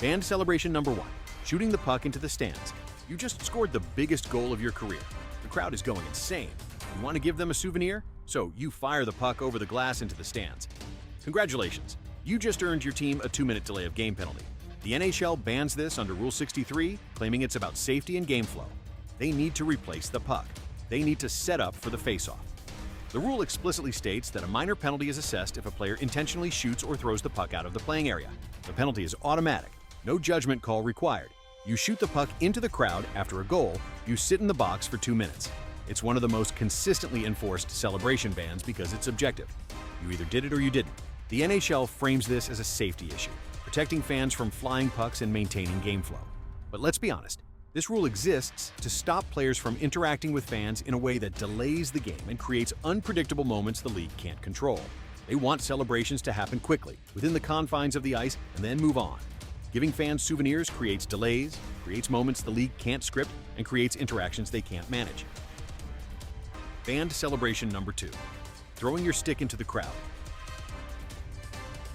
Banned celebration number 1, shooting the puck into the stands. You just scored the biggest goal of your career. The crowd is going insane. You want to give them a souvenir? So you fire the puck over the glass into the stands. Congratulations, you just earned your team a 2-minute delay of game penalty. The NHL bans this under Rule 63, claiming it's about safety and game flow. They need to replace the puck. They need to set up for the face-off. The rule explicitly states that a minor penalty is assessed if a player intentionally shoots or throws the puck out of the playing area. The penalty is automatic, no judgment call required. You shoot the puck into the crowd after a goal, you sit in the box for 2 minutes. It's one of the most consistently enforced celebration bans because it's subjective. You either did it or you didn't. The NHL frames this as a safety issue, protecting fans from flying pucks and maintaining game flow. But let's be honest, this rule exists to stop players from interacting with fans in a way that delays the game and creates unpredictable moments the league can't control. They want celebrations to happen quickly, within the confines of the ice, and then move on. Giving fans souvenirs creates delays, creates moments the league can't script, and creates interactions they can't manage. Banned celebration number 2, throwing your stick into the crowd.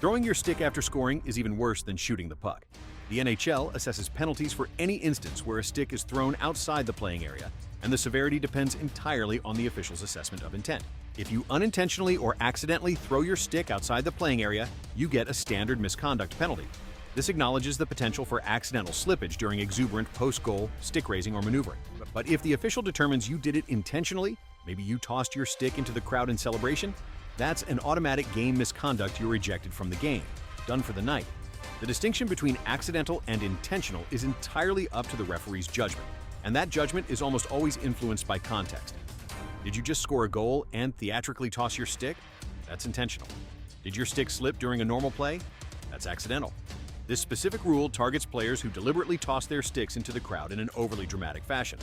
Throwing your stick after scoring is even worse than shooting the puck. The NHL assesses penalties for any instance where a stick is thrown outside the playing area, and the severity depends entirely on the official's assessment of intent. If you unintentionally or accidentally throw your stick outside the playing area, you get a standard misconduct penalty. This acknowledges the potential for accidental slippage during exuberant post-goal stick raising or maneuvering. But if the official determines you did it intentionally, maybe you tossed your stick into the crowd in celebration, that's an automatic game misconduct you're ejected from the game, done for the night. The distinction between accidental and intentional is entirely up to the referee's judgment, and that judgment is almost always influenced by context. Did you just score a goal and theatrically toss your stick? That's intentional. Did your stick slip during a normal play? That's accidental. This specific rule targets players who deliberately toss their sticks into the crowd in an overly dramatic fashion.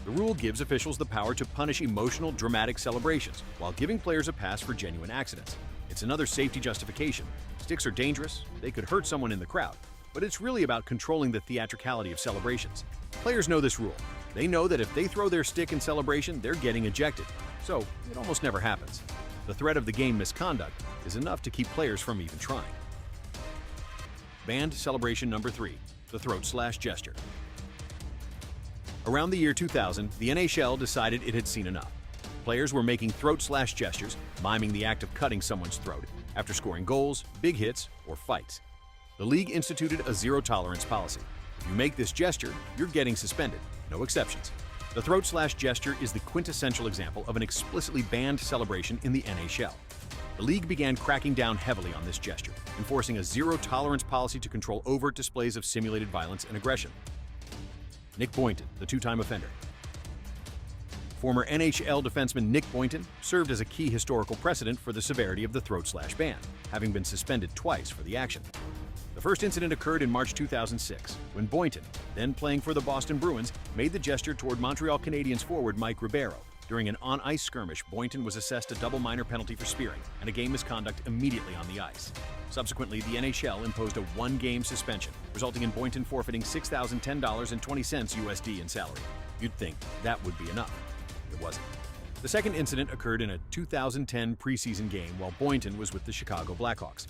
The rule gives officials the power to punish emotional, dramatic celebrations while giving players a pass for genuine accidents. It's another safety justification. Sticks are dangerous, they could hurt someone in the crowd, but it's really about controlling the theatricality of celebrations. Players know this rule. They know that if they throw their stick in celebration, they're getting ejected, so it almost never happens. The threat of the game misconduct is enough to keep players from even trying. Banned celebration number 3, the throat/gesture. Around the year 2000, the NHL decided it had seen enough. Players were making throat/gestures, miming the act of cutting someone's throat, after scoring goals, big hits, or fights. The league instituted a zero-tolerance policy. If you make this gesture, you're getting suspended, no exceptions. The throat/gesture is the quintessential example of an explicitly banned celebration in the NHL. The league began cracking down heavily on this gesture, enforcing a zero-tolerance policy to control overt displays of simulated violence and aggression. Nick Boynton, the 2-time offender. Former NHL defenseman Nick Boynton served as a key historical precedent for the severity of the throat/ban, having been suspended twice for the action. The first incident occurred in March 2006, when Boynton, then playing for the Boston Bruins, made the gesture toward Montreal Canadiens forward Mike Ribeiro. During an on-ice skirmish, Boynton was assessed a double minor penalty for spearing and a game misconduct immediately on the ice. Subsequently, the NHL imposed a 1-game suspension, resulting in Boynton forfeiting $6,010.20 USD in salary. You'd think that would be enough. It wasn't. The second incident occurred in a 2010 preseason game while Boynton was with the Chicago Blackhawks.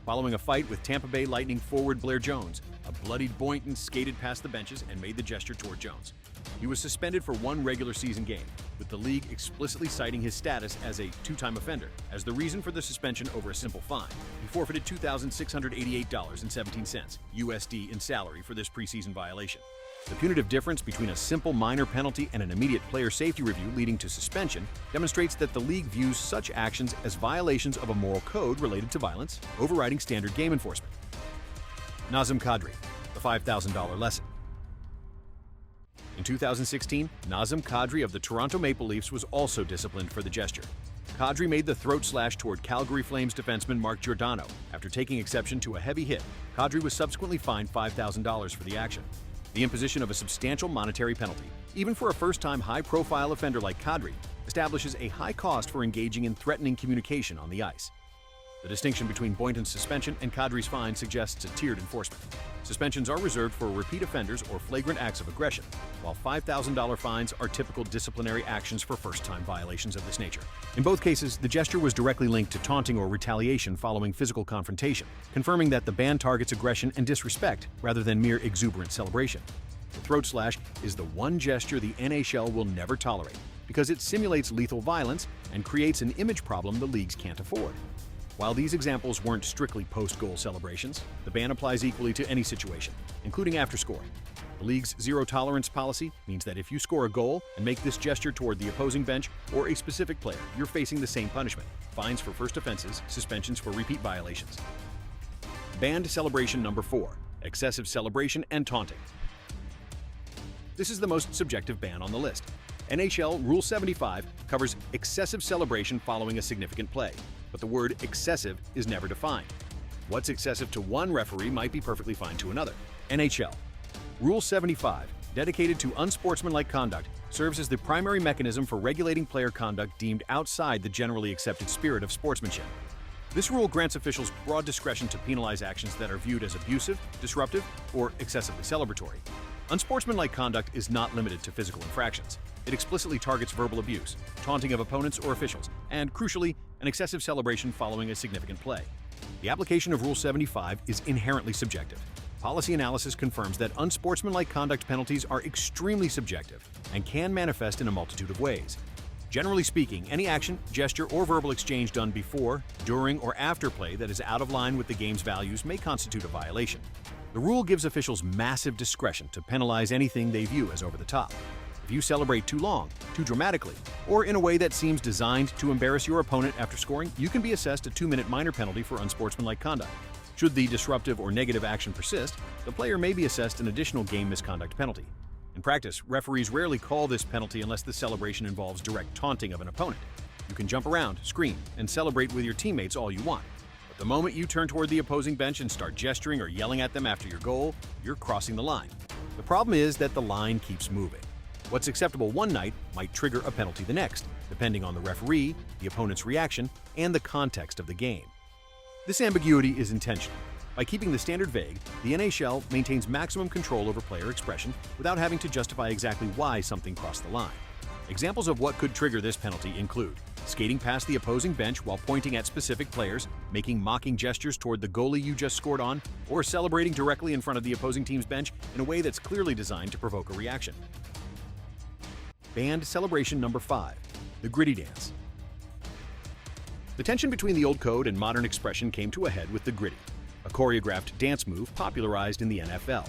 Following a fight with Tampa Bay Lightning forward Blair Jones, a bloodied Boynton skated past the benches and made the gesture toward Jones. He was suspended for 1 regular season game, with the league explicitly citing his status as a 2-time offender as the reason for the suspension over a simple fine. He forfeited $2,688.17 USD in salary for this preseason violation. The punitive difference between a simple minor penalty and an immediate player safety review leading to suspension demonstrates that the league views such actions as violations of a moral code related to violence, overriding standard game enforcement. Nazem Kadri, the $5,000 lesson. In 2016, Nazem Kadri of the Toronto Maple Leafs was also disciplined for the gesture. Kadri made the throat slash toward Calgary Flames defenseman Mark Giordano. After taking exception to a heavy hit, Kadri was subsequently fined $5,000 for the action. The imposition of a substantial monetary penalty, even for a first-time high-profile offender like Kadri, establishes a high cost for engaging in threatening communication on the ice. The distinction between Boynton's suspension and Kadri's fine suggests a tiered enforcement. Suspensions are reserved for repeat offenders or flagrant acts of aggression, while $5,000 fines are typical disciplinary actions for first-time violations of this nature. In both cases, the gesture was directly linked to taunting or retaliation following physical confrontation, confirming that the ban targets aggression and disrespect rather than mere exuberant celebration. The throat slash is the one gesture the NHL will never tolerate because it simulates lethal violence and creates an image problem the leagues can't afford. While these examples weren't strictly post-goal celebrations, the ban applies equally to any situation, including after scoring. The league's zero-tolerance policy means that if you score a goal and make this gesture toward the opposing bench or a specific player, you're facing the same punishment: fines for first offenses, suspensions for repeat violations. Banned celebration number 4: excessive celebration and taunting. This is the most subjective ban on the list. NHL Rule 75 covers excessive celebration following a significant play, but the word excessive is never defined. What's excessive to one referee might be perfectly fine to another. NHL Rule 75, dedicated to unsportsmanlike conduct, serves as the primary mechanism for regulating player conduct deemed outside the generally accepted spirit of sportsmanship. This rule grants officials broad discretion to penalize actions that are viewed as abusive, disruptive, or excessively celebratory. Unsportsmanlike conduct is not limited to physical infractions. It explicitly targets verbal abuse, taunting of opponents or officials, and, crucially, an excessive celebration following a significant play. The application of Rule 75 is inherently subjective. Policy analysis confirms that unsportsmanlike conduct penalties are extremely subjective and can manifest in a multitude of ways. Generally speaking, any action, gesture, or verbal exchange done before, during, or after play that is out of line with the game's values may constitute a violation. The rule gives officials massive discretion to penalize anything they view as over the top. If you celebrate too long, too dramatically, or in a way that seems designed to embarrass your opponent after scoring, you can be assessed a 2-minute minor penalty for unsportsmanlike conduct. Should the disruptive or negative action persist, the player may be assessed an additional game misconduct penalty. In practice, referees rarely call this penalty unless the celebration involves direct taunting of an opponent. You can jump around, scream, and celebrate with your teammates all you want. But the moment you turn toward the opposing bench and start gesturing or yelling at them after your goal, you're crossing the line. The problem is that the line keeps moving. What's acceptable one night might trigger a penalty the next, depending on the referee, the opponent's reaction, and the context of the game. This ambiguity is intentional. By keeping the standard vague, the NHL maintains maximum control over player expression without having to justify exactly why something crossed the line. Examples of what could trigger this penalty include skating past the opposing bench while pointing at specific players, making mocking gestures toward the goalie you just scored on, or celebrating directly in front of the opposing team's bench in a way that's clearly designed to provoke a reaction. Banned celebration number 5: the Griddy dance. The tension between the old code and modern expression came to a head with the Griddy, a choreographed dance move popularized in the NFL.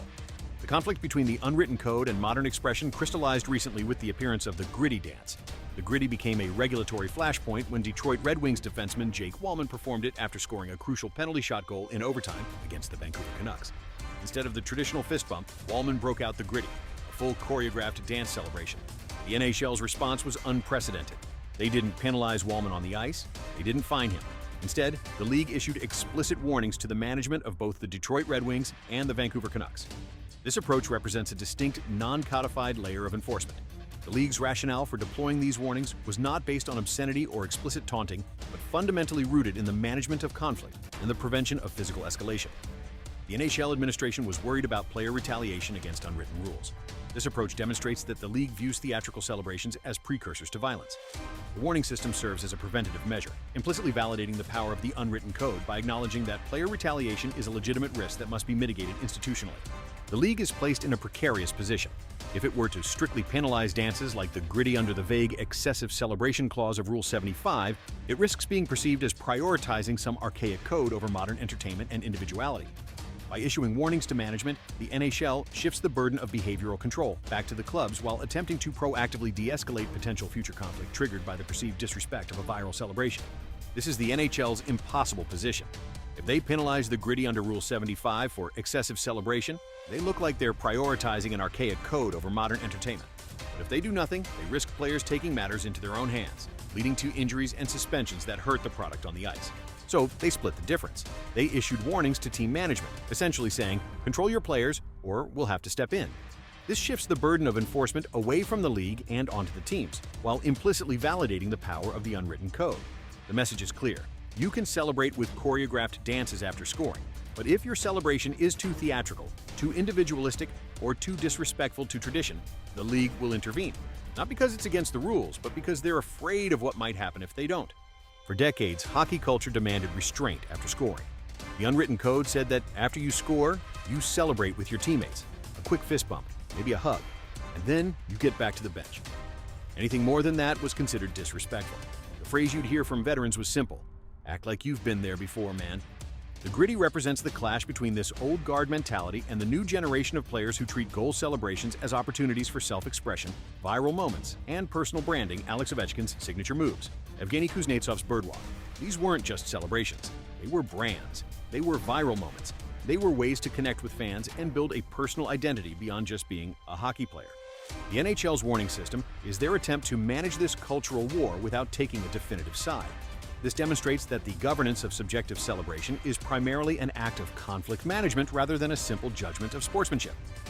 The conflict between the unwritten code and modern expression crystallized recently with the appearance of the Griddy dance. The Griddy became a regulatory flashpoint when Detroit Red Wings defenseman Jake Walman performed it after scoring a crucial penalty shot goal in overtime against the Vancouver Canucks. Instead of the traditional fist bump, Walman broke out the Griddy, a full choreographed dance celebration. The NHL's response was unprecedented. They didn't penalize Walman on the ice, they didn't fine him. Instead, the league issued explicit warnings to the management of both the Detroit Red Wings and the Vancouver Canucks. This approach represents a distinct, non-codified layer of enforcement. The league's rationale for deploying these warnings was not based on obscenity or explicit taunting, but fundamentally rooted in the management of conflict and the prevention of physical escalation. The NHL administration was worried about player retaliation against unwritten rules. This approach demonstrates that the league views theatrical celebrations as precursors to violence. The warning system serves as a preventative measure, implicitly validating the power of the unwritten code by acknowledging that player retaliation is a legitimate risk that must be mitigated institutionally. The league is placed in a precarious position. If it were to strictly penalize dances like the Griddy under the vague excessive celebration clause of Rule 75, it risks being perceived as prioritizing some archaic code over modern entertainment and individuality. By issuing warnings to management, the NHL shifts the burden of behavioral control back to the clubs while attempting to proactively de-escalate potential future conflict triggered by the perceived disrespect of a viral celebration. This is the NHL's impossible position. If they penalize the Griddy under Rule 75 for excessive celebration, they look like they're prioritizing an archaic code over modern entertainment. But if they do nothing, they risk players taking matters into their own hands, leading to injuries and suspensions that hurt the product on the ice. So they split the difference. They issued warnings to team management, essentially saying, control your players or we'll have to step in. This shifts the burden of enforcement away from the league and onto the teams, while implicitly validating the power of the unwritten code. The message is clear. You can celebrate with choreographed dances after scoring, but if your celebration is too theatrical, too individualistic, or too disrespectful to tradition, the league will intervene. Not because it's against the rules, but because they're afraid of what might happen if they don't. For decades, hockey culture demanded restraint after scoring. The unwritten code said that after you score, you celebrate with your teammates. A quick fist bump, maybe a hug, and then you get back to the bench. Anything more than that was considered disrespectful. The phrase you'd hear from veterans was simple: act like you've been there before, man. The Griddy represents the clash between this old guard mentality and the new generation of players who treat goal celebrations as opportunities for self-expression, viral moments, and personal branding. Alex Ovechkin's signature moves, Evgeny Kuznetsov's birdwalk. These weren't just celebrations. They were brands. They were viral moments. They were ways to connect with fans and build a personal identity beyond just being a hockey player. The NHL's warning system is their attempt to manage this cultural war without taking a definitive side. This demonstrates that the governance of subjective celebration is primarily an act of conflict management rather than a simple judgment of sportsmanship.